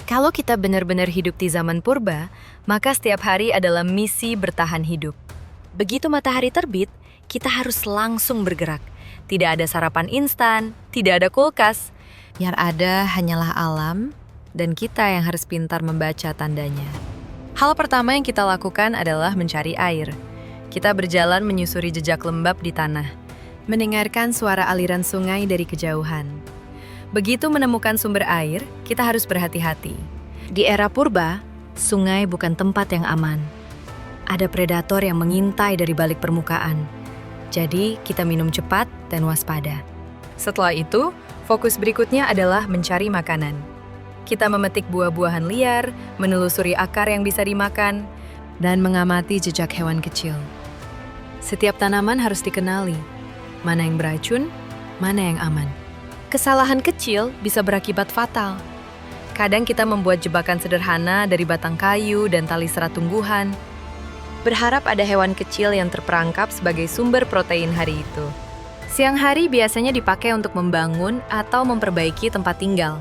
Kalau kita benar-benar hidup di zaman purba, maka setiap hari adalah misi bertahan hidup. Begitu matahari terbit, kita harus langsung bergerak. Tidak ada sarapan instan, tidak ada kulkas. Yang ada hanyalah alam, dan kita yang harus pintar membaca tandanya. Hal pertama yang kita lakukan adalah mencari air. Kita berjalan menyusuri jejak lembab di tanah, mendengarkan suara aliran sungai dari kejauhan. Begitu menemukan sumber air, kita harus berhati-hati. Di era purba, sungai bukan tempat yang aman. Ada predator yang mengintai dari balik permukaan. Jadi, kita minum cepat dan waspada. Setelah itu, fokus berikutnya adalah mencari makanan. Kita memetik buah-buahan liar, menelusuri akar yang bisa dimakan, dan mengamati jejak hewan kecil. Setiap tanaman harus dikenali, mana yang beracun, mana yang aman. Kesalahan kecil bisa berakibat fatal. Kadang kita membuat jebakan sederhana dari batang kayu dan tali serat tumbuhan, berharap ada hewan kecil yang terperangkap sebagai sumber protein hari itu. Siang hari biasanya dipakai untuk membangun atau memperbaiki tempat tinggal.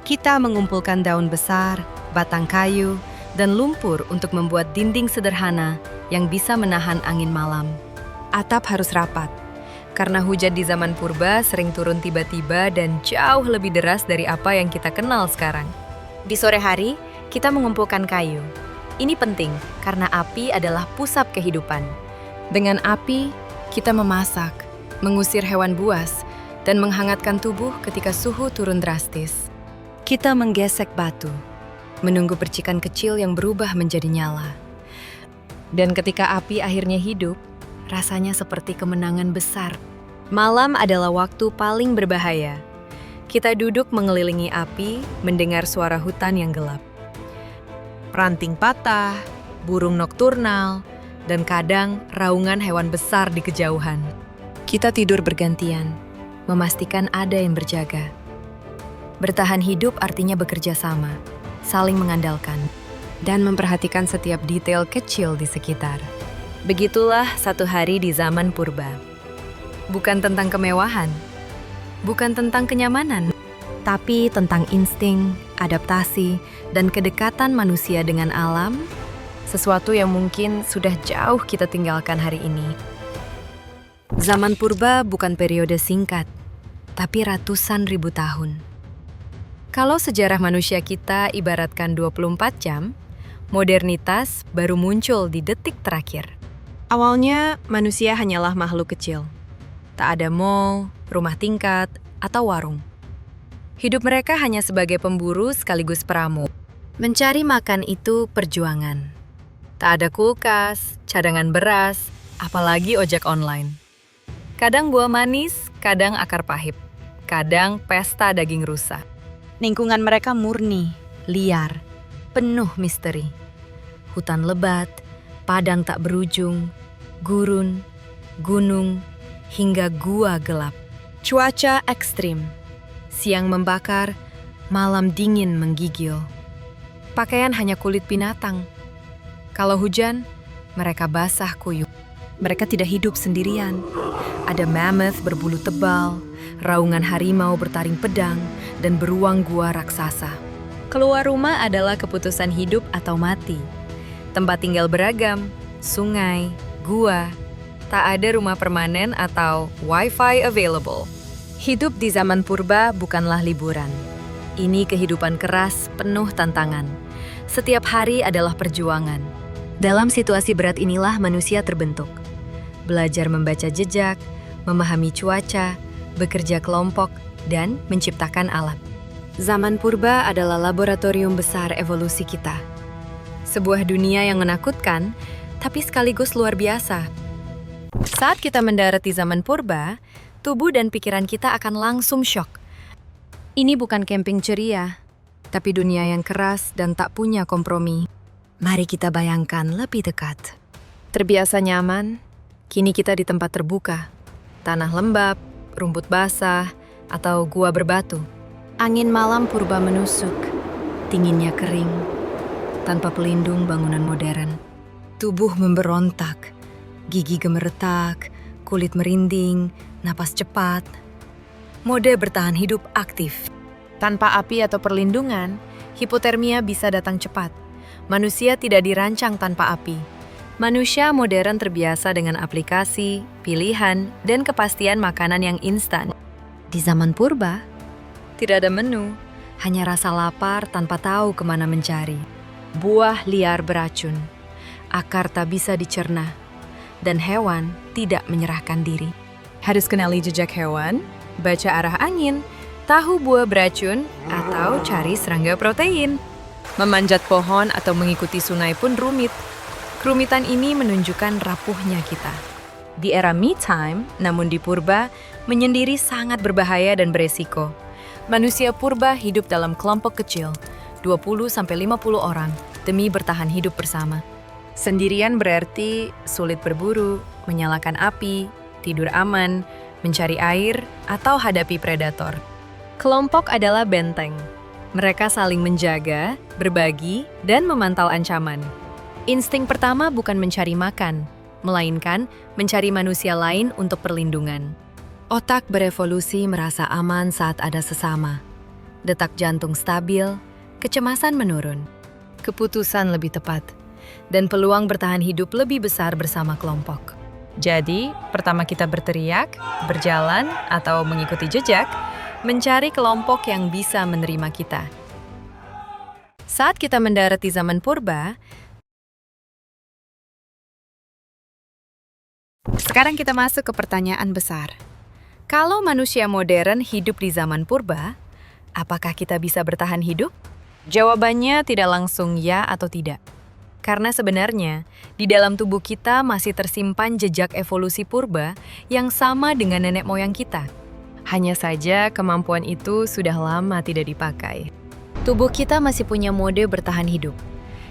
Kita mengumpulkan daun besar, batang kayu, dan lumpur untuk membuat dinding sederhana yang bisa menahan angin malam. Atap harus rapat, karena hujan di zaman purba sering turun tiba-tiba dan jauh lebih deras dari apa yang kita kenal sekarang. Di sore hari, kita mengumpulkan kayu. Ini penting, karena api adalah pusat kehidupan. Dengan api, kita memasak, mengusir hewan buas, dan menghangatkan tubuh ketika suhu turun drastis. Kita menggesek batu, menunggu percikan kecil yang berubah menjadi nyala. Dan ketika api akhirnya hidup, rasanya seperti kemenangan besar. Malam adalah waktu paling berbahaya. Kita duduk mengelilingi api, mendengar suara hutan yang gelap. Ranting patah, burung nokturnal, dan kadang raungan hewan besar di kejauhan. Kita tidur bergantian, memastikan ada yang berjaga. Bertahan hidup artinya bekerja sama, saling mengandalkan, dan memperhatikan setiap detail kecil di sekitar. Begitulah satu hari di zaman purba. Bukan tentang kemewahan, bukan tentang kenyamanan, tapi tentang insting, adaptasi, dan kedekatan manusia dengan alam, sesuatu yang mungkin sudah jauh kita tinggalkan hari ini. Zaman purba bukan periode singkat, tapi ratusan ribu tahun. Kalau sejarah manusia kita ibaratkan 24 jam, modernitas baru muncul di detik terakhir. Awalnya, manusia hanyalah makhluk kecil. Tak ada mall, rumah tingkat, atau warung. Hidup mereka hanya sebagai pemburu sekaligus peramu. Mencari makan itu perjuangan. Tak ada kulkas, cadangan beras, apalagi ojek online. Kadang buah manis, kadang akar pahit. Kadang pesta daging rusa. Lingkungan mereka murni, liar, penuh misteri. Hutan lebat, padang tak berujung, gurun, gunung, hingga gua gelap. Cuaca ekstrim. Siang membakar, malam dingin menggigil. Pakaian hanya kulit binatang. Kalau hujan, mereka basah kuyup. Mereka tidak hidup sendirian. Ada mammoth berbulu tebal, raungan harimau bertaring pedang, dan beruang gua raksasa. Keluar rumah adalah keputusan hidup atau mati. Tempat tinggal beragam, sungai, gua. Tak ada rumah permanen atau wifi available. Hidup di zaman purba bukanlah liburan. Ini kehidupan keras, penuh tantangan. Setiap hari adalah perjuangan. Dalam situasi berat inilah manusia terbentuk. Belajar membaca jejak, memahami cuaca, bekerja kelompok, dan menciptakan alat. Zaman purba adalah laboratorium besar evolusi kita. Sebuah dunia yang menakutkan, tapi sekaligus luar biasa. Saat kita mendarat di zaman purba, tubuh dan pikiran kita akan langsung syok. Ini bukan camping ceria, tapi dunia yang keras dan tak punya kompromi. Mari kita bayangkan lebih dekat. Terbiasa nyaman, kini kita di tempat terbuka. Tanah lembab, rumput basah, atau gua berbatu. Angin malam purba menusuk, dinginnya kering, tanpa pelindung bangunan modern. Tubuh memberontak, gigi gemeretak, kulit merinding, napas cepat. Mode bertahan hidup aktif. Tanpa api atau perlindungan, Hipotermia bisa datang cepat. Manusia tidak dirancang tanpa api. Manusia modern terbiasa dengan aplikasi, pilihan, dan kepastian makanan yang instan. Di zaman purba, tidak ada menu, hanya rasa lapar tanpa tahu kemana mencari. Buah liar beracun, akar tak bisa dicerna, dan hewan tidak menyerahkan diri. Harus kenali jejak hewan, baca arah angin, tahu buah beracun, atau cari serangga protein. Memanjat pohon atau mengikuti sungai pun rumit. Kerumitan ini menunjukkan rapuhnya kita. Di era me time, namun di purba, menyendiri sangat berbahaya dan beresiko. Manusia purba hidup dalam kelompok kecil, 20-50 orang, demi bertahan hidup bersama. Sendirian berarti sulit berburu, menyalakan api, tidur aman, mencari air, atau hadapi predator. Kelompok adalah benteng. Mereka saling menjaga, berbagi, dan memantau ancaman. Insting pertama bukan mencari makan, melainkan mencari manusia lain untuk perlindungan. Otak berevolusi merasa aman saat ada sesama. Detak jantung stabil, kecemasan menurun. Keputusan lebih tepat, dan peluang bertahan hidup lebih besar bersama kelompok. Jadi, pertama kita berteriak, berjalan, atau mengikuti jejak, mencari kelompok yang bisa menerima kita. Saat kita mendarat di zaman purba, sekarang kita masuk ke pertanyaan besar. Kalau manusia modern hidup di zaman purba, apakah kita bisa bertahan hidup? Jawabannya tidak langsung ya atau tidak. Karena sebenarnya, di dalam tubuh kita masih tersimpan jejak evolusi purba yang sama dengan nenek moyang kita. Hanya saja kemampuan itu sudah lama tidak dipakai. Tubuh kita masih punya mode bertahan hidup.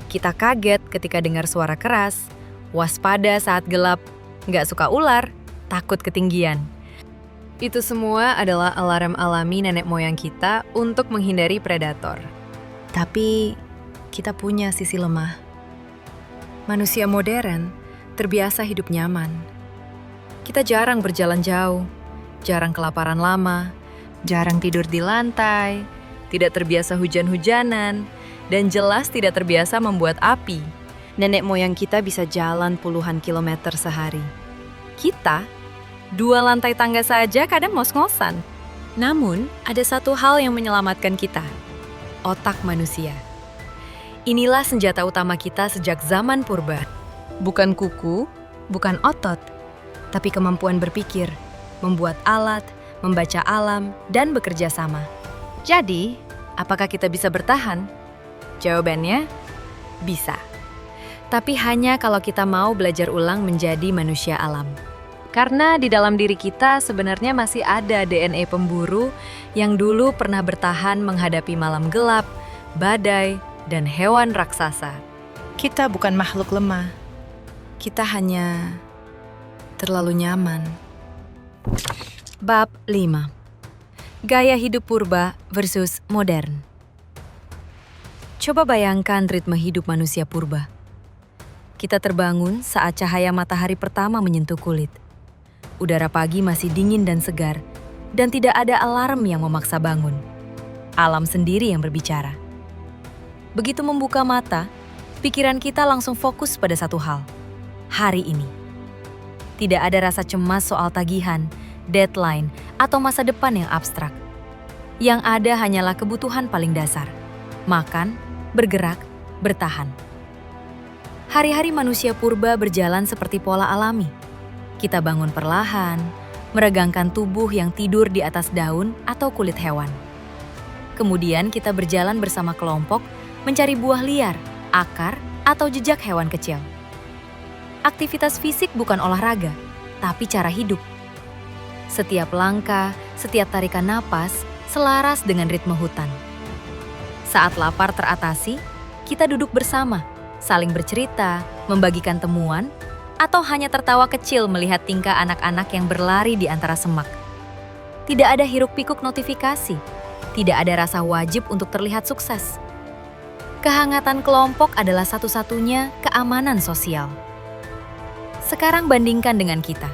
Kita kaget ketika dengar suara keras, waspada saat gelap, nggak suka ular, takut ketinggian. Itu semua adalah alarm alami nenek moyang kita untuk menghindari predator. Tapi, kita punya sisi lemah. Manusia modern terbiasa hidup nyaman. Kita jarang berjalan jauh, jarang kelaparan lama, jarang tidur di lantai, tidak terbiasa hujan-hujanan, dan jelas tidak terbiasa membuat api. Nenek moyang kita bisa jalan puluhan kilometer sehari. Kita, 2 lantai tangga saja kadang ngos-ngosan. Namun, ada satu hal yang menyelamatkan kita, otak manusia. Inilah senjata utama kita sejak zaman purba. Bukan kuku, bukan otot, tapi kemampuan berpikir, membuat alat, membaca alam, dan bekerja sama. Jadi, apakah kita bisa bertahan? Jawabannya, bisa. Tapi hanya kalau kita mau belajar ulang menjadi manusia alam. Karena di dalam diri kita sebenarnya masih ada DNA pemburu yang dulu pernah bertahan menghadapi malam gelap, badai, dan hewan raksasa. Kita bukan makhluk lemah. Kita hanya terlalu nyaman. Bab 5. Gaya hidup purba versus modern. Coba bayangkan ritme hidup manusia purba. Kita terbangun saat cahaya matahari pertama menyentuh kulit. Udara pagi masih dingin dan segar, dan tidak ada alarm yang memaksa bangun. Alam sendiri yang berbicara. Begitu membuka mata, pikiran kita langsung fokus pada satu hal. Hari ini. Tidak ada rasa cemas soal tagihan, deadline, atau masa depan yang abstrak. Yang ada hanyalah kebutuhan paling dasar. Makan, bergerak, bertahan. Hari-hari manusia purba berjalan seperti pola alami. Kita bangun perlahan, meregangkan tubuh yang tidur di atas daun atau kulit hewan. Kemudian kita berjalan bersama kelompok, mencari buah liar, akar, atau jejak hewan kecil. Aktivitas fisik bukan olahraga, tapi cara hidup. Setiap langkah, setiap tarikan napas, selaras dengan ritme hutan. Saat lapar teratasi, kita duduk bersama, saling bercerita, membagikan temuan, atau hanya tertawa kecil melihat tingkah anak-anak yang berlari di antara semak. Tidak ada hiruk-pikuk notifikasi, tidak ada rasa wajib untuk terlihat sukses. Kehangatan kelompok adalah satu-satunya keamanan sosial. Sekarang bandingkan dengan kita.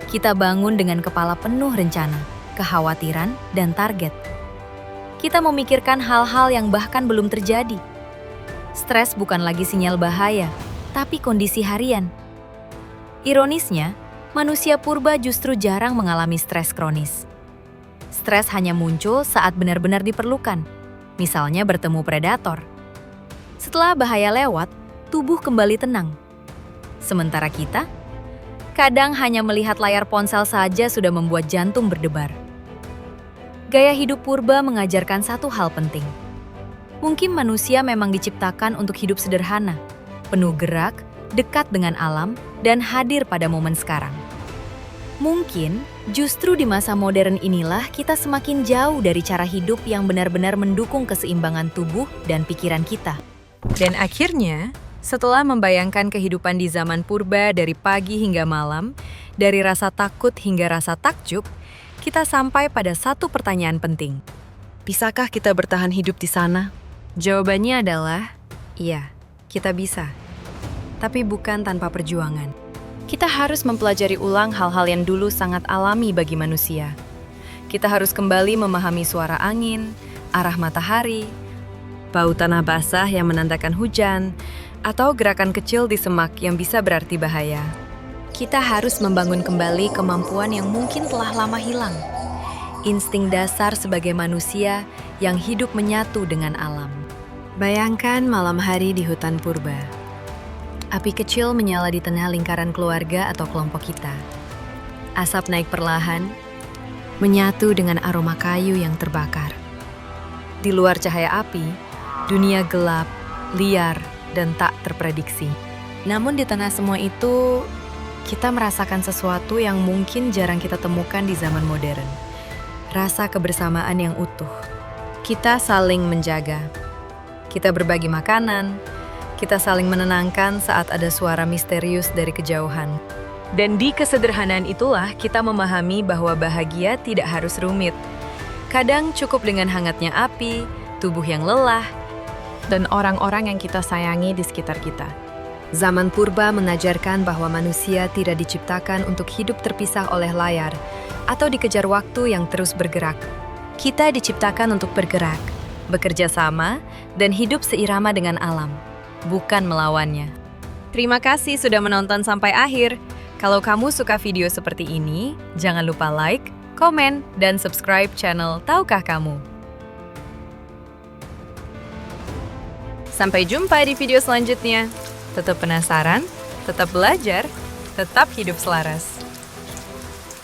Kita bangun dengan kepala penuh rencana, kekhawatiran, dan target. kita memikirkan hal-hal yang bahkan belum terjadi. Stres bukan lagi sinyal bahaya, tapi kondisi harian. Ironisnya, manusia purba justru jarang mengalami stres kronis. Stres hanya muncul saat benar-benar diperlukan, misalnya bertemu predator. Setelah bahaya lewat, tubuh kembali tenang. Sementara kita, kadang hanya melihat layar ponsel saja sudah membuat jantung berdebar. Gaya hidup purba mengajarkan satu hal penting. Mungkin manusia memang diciptakan untuk hidup sederhana, penuh gerak, dekat dengan alam, dan hadir pada momen sekarang. Mungkin justru di masa modern inilah kita semakin jauh dari cara hidup yang benar-benar mendukung keseimbangan tubuh dan pikiran kita. Dan akhirnya, setelah membayangkan kehidupan di zaman purba dari pagi hingga malam, dari rasa takut hingga rasa takjub, kita sampai pada satu pertanyaan penting. Bisakah kita bertahan hidup di sana? Jawabannya adalah, iya, kita bisa. Tapi bukan tanpa perjuangan. Kita harus mempelajari ulang hal-hal yang dulu sangat alami bagi manusia. Kita harus kembali memahami suara angin, arah matahari, bau tanah basah yang menandakan hujan, atau gerakan kecil di semak yang bisa berarti bahaya. Kita harus membangun kembali kemampuan yang mungkin telah lama hilang. Insting dasar sebagai manusia yang hidup menyatu dengan alam. Bayangkan malam hari di hutan purba. Api kecil menyala di tengah lingkaran keluarga atau kelompok kita. Asap naik perlahan, menyatu dengan aroma kayu yang terbakar. Di luar cahaya api, dunia gelap, liar, dan tak terprediksi. Namun di tengah semua itu, kita merasakan sesuatu yang mungkin jarang kita temukan di zaman modern. Rasa kebersamaan yang utuh. Kita saling menjaga. Kita berbagi makanan. Kita saling menenangkan saat ada suara misterius dari kejauhan. Dan di kesederhanaan itulah kita memahami bahwa bahagia tidak harus rumit. Kadang cukup dengan hangatnya api, tubuh yang lelah, dan orang-orang yang kita sayangi di sekitar kita. Zaman purba mengajarkan bahwa manusia tidak diciptakan untuk hidup terpisah oleh layar atau dikejar waktu yang terus bergerak. Kita diciptakan untuk bergerak, bekerja sama, dan hidup seirama dengan alam, bukan melawannya. Terima kasih sudah menonton sampai akhir. Kalau kamu suka video seperti ini, jangan lupa like, komen, dan subscribe channel Tahukah Kamu. Sampai jumpa di video selanjutnya. Tetap penasaran, tetap belajar, tetap hidup selaras.